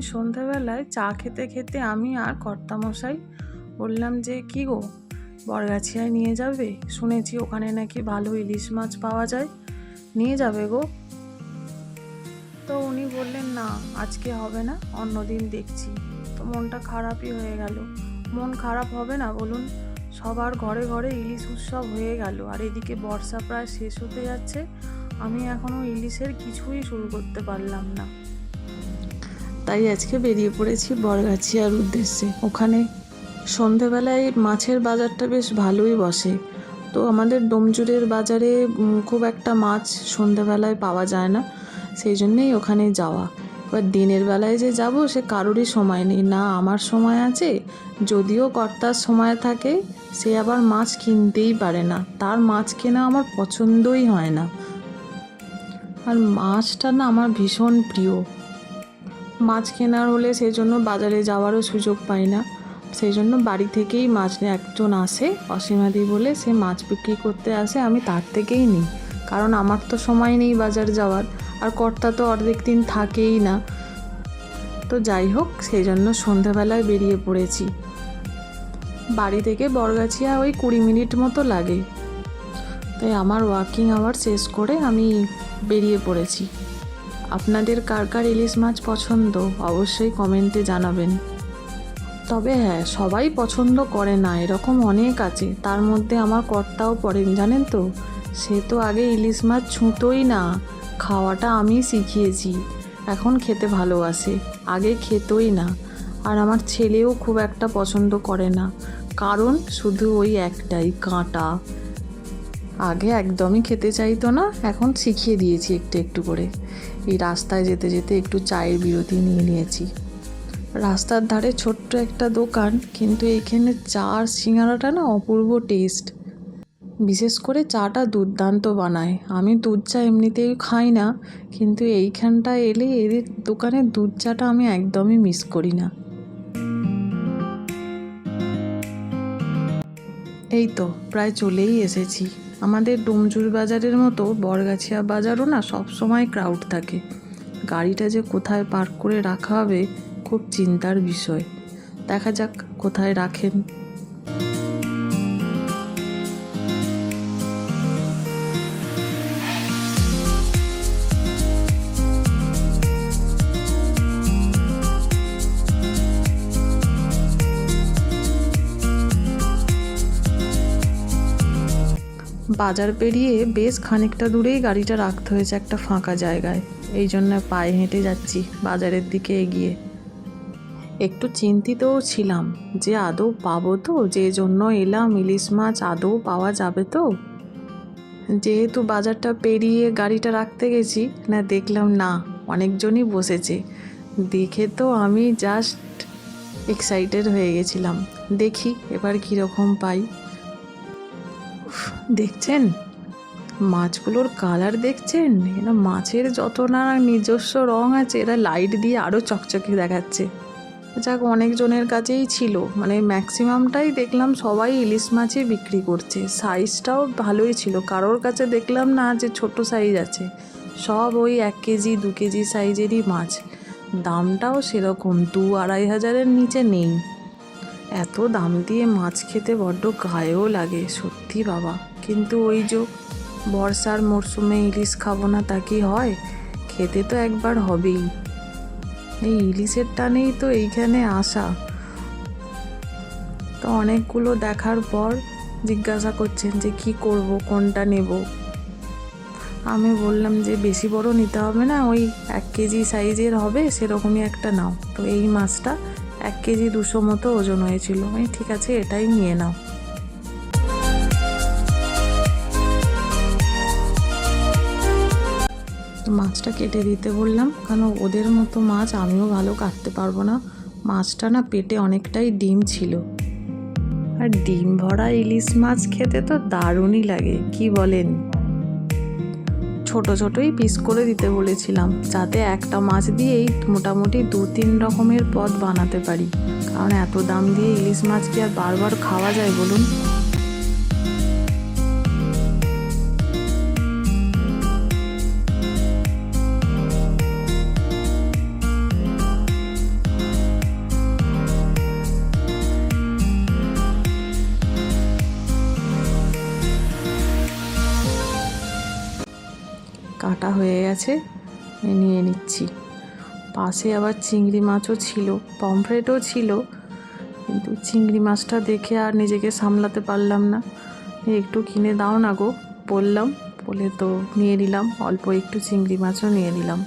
সন্ধেবেলায় চা খেতে খেতে আমি আর কর্তামশাই বললাম যে কি গো, বরগাছিয়ায় নিয়ে যাবে? শুনেছি ওখানে নাকি ভালো ইলিশ মাছ পাওয়া যায়, নিয়ে যাবে গো। তো উনি বললেন না, আজকে হবে না, অন্যদিন দেখছি। তো মনটা খারাপই হয়ে গেল। মন খারাপ হবে না বলুন? সবার ঘরে ঘরে ইলিশ উৎসব হয়ে গেল, আর এদিকে বর্ষা প্রায় শেষ হতে যাচ্ছে, আমি এখনো ইলিশের কিছুই শুরু করতে পারলাম না। তাই আজকে বেরিয়ে পড়েছি বরগাছিয়ার উদ্দেশ্যে। ওখানে সন্ধেবেলায় মাছের বাজারটা বেশ ভালোই বসে। তো আমাদের ডোমজুড়ের বাজারে খুব একটা মাছ সন্ধেবেলায় পাওয়া যায় না, সেই জন্যেই ওখানে যাওয়া। এবার দিনের বেলায় যে যাব সে কারোরই সময় নেই, না আমার সময় আছে। যদিও কর্তার সময় থাকে, সে আবার মাছ কিনতেই পারে না, তার মাছ কেনা আমার পছন্দই হয় না। আর মাছটা না আমার ভীষণ প্রিয়। মাছ কেনার হলে সেই জন্য বাজারে যাওয়ারও সুযোগ পাই না, সেই জন্য বাড়ি থেকেই মাছ নিয়ে একজন আসে, অসীমাদি বলে, সে মাছ বিক্রি করতে আসে, আমি তার থেকেই নিই। কারণ আমার তো সময় নেই বাজার যাওয়ার, আর কর্তা তো অর্ধেক দিন থাকেই না। তো যাই হোক, সেই জন্য সন্ধ্যাবেলায় বেরিয়ে পড়েছি। বাড়ি থেকে বরগাছিয়া ওই 20 মিনিট মতো লাগে। তাই আমার ওয়াকিং আওয়ার শেষ করে আমি বেরিয়ে পড়েছি। আপনাদের কার কার ইলিশ মাছ পছন্দ অবশ্যই কমেন্টে জানাবেন। তবে হ্যাঁ, সবাই পছন্দ করে না, এরকম অনেক আছে। তার মধ্যে আমার কর্তাও পড়েন, জানেন তো। সে তো আগে ইলিশ মাছ ছুঁতোই না, খাওয়াটা আমি শিখিয়েছি, এখন খেতে ভালোবাসে, আগে খেতোই না। আর আমার ছেলেও খুব একটা পছন্দ করে না, কারণ শুধু ওই একটাই, কাঁটা। আগে একদমই খেতে চাইতো না, এখন শিখিয়ে দিয়েছি একটু একটু করে। এই রাস্তায় যেতে যেতে একটু চায়ের বিরতি নিয়ে নিয়েছি। রাস্তার ধারে ছোট্ট একটা দোকান, কিন্তু এইখানে চা আর সিঙ্গারাটা না অপূর্ব টেস্ট। বিশেষ করে চাটা দুর্দান্ত বানায়। আমি দুধ চা এমনিতেই খাই না, কিন্তু এইখানটায় এলে এদের দোকানের দুধ চাটা আমি একদমই মিস করি না। এই তো প্রায় চলেই এসেছি। আমাদের ডোমজুর বাজারের মতো বরগাছিয়া বাজারও না সব সময় ক্রাউড থাকে। গাড়িটা যে কোথায় পার্ক করে রাখা হবে খুব চিন্তার বিষয়। দেখা যাক কোথায় রাখেন। বাজার পেরিয়ে বেশ খানিকটা দূরেই গাড়িটা রাখতে হয়েছে একটা ফাঁকা জায়গায়, এই জন্য পায়ে হেঁটে যাচ্ছি বাজারের দিকে এগিয়ে। একটু চিন্তিতও ছিলাম যে আদৌ পাবো তো, যে জন্য এলাম, ইলিশ মাছ আদৌ পাওয়া যাবে তো। যেহেতু বাজারটা পেরিয়ে গাড়িটা রাখতে গেছি, না দেখলাম না অনেকজনই বসেছে। দেখে তো আমি জাস্ট এক্সাইটেড হয়ে গেছিলাম, দেখি এবার কীরকম পাই। দেখছেন মাছগুলোর কালার, দেখছেন এরা মাছের যত না নিজস্ব রং আছে, এরা লাইট দিয়ে আরও চকচকে দেখাচ্ছে। যাক, অনেকজনের কাছেই ছিল, মানে ম্যাক্সিমামটাই দেখলাম সবাই ইলিশ মাছই বিক্রি করছে। সাইজটাও ভালোই ছিল, কারোর কাছে দেখলাম না যে ছোট সাইজ আছে, সব ওই 1 কেজি 2 কেজি সাইজেরই মাছ। দামটাও সেরকম 2-2.5 হাজারের নিচে নেই। এত দাম দিয়ে মাছ খেতে বড্ড গায়েও লাগে সত্যি বাবা। কিন্তু ওই যে বর্ষার মরশুমে ইলিশ খাবো না তা কি হয়, খেতে তো একবার হবেই। এই ইলিশের টানেই তো এইখানে আসা। তো অনেকগুলো দেখার পর জিজ্ঞাসা করছেন যে কি করব, কোনটা নেব। আমি বললাম যে বেশি বড় নিতে হবে না, ওই 1 কেজি সাইজের হবে সেরকমই একটা নাও। তো এই মাছটা 1 কেজি 200 মতো ওজন হয়েছিল। আমি ঠিক আছে এটাই নিয়ে নাও। মাছটা কেটে দিতে বললাম, কারণ ওদের মতো মাছ আমিও ভালো কাটতে পারবো না। মাছটা না পেটে অনেকটাই ডিম ছিল, আর ডিম ভরা ইলিশ মাছ খেতে তো দারুণই লাগে, কি বলেন। ছোট ছোটই পিস করে দিতে বলেছিলাম, যাতে একটা মাছ দিয়েই মোটামুটি 2-3 রকমের পদ বানাতে পারি। কারণ এত দাম দিয়ে ইলিশ মাছ কি আর বারবার খাওয়া যায় বলুন। কাটা হয়ে গেছে, নিয়ে নিচ্ছি। পাশে আবার চিংড়ি মাছও ছিল, পমফ্রেটও ছিল, কিন্তু চিংড়ি মাছটা দেখে আর নিজেকে সামলাতে পারলাম না। একটু কিনে দাও না গো বললাম, বলে তো নিয়ে নিলাম, অল্প একটু চিংড়ি মাছও নিয়ে নিলাম।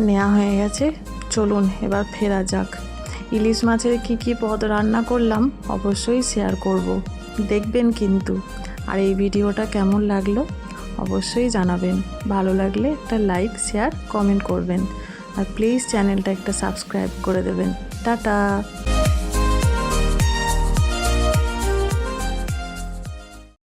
নেওয়া হয়ে গেছে, চলুন এবার ফেরা যাক। ইলিশ মাছের কি পদ রান্না করলাম অবশ্যই শেয়ার করব, দেখবেন কিন্তু। আর এই ভিডিওটা কেমন লাগলো অবশ্যই জানাবেন। ভালো লাগলে একটা লাইক, শেয়ার, কমেন্ট করবেন। আর প্লিজ চ্যানেলটা একটা সাবস্ক্রাইব করে দেবেন। টাটা।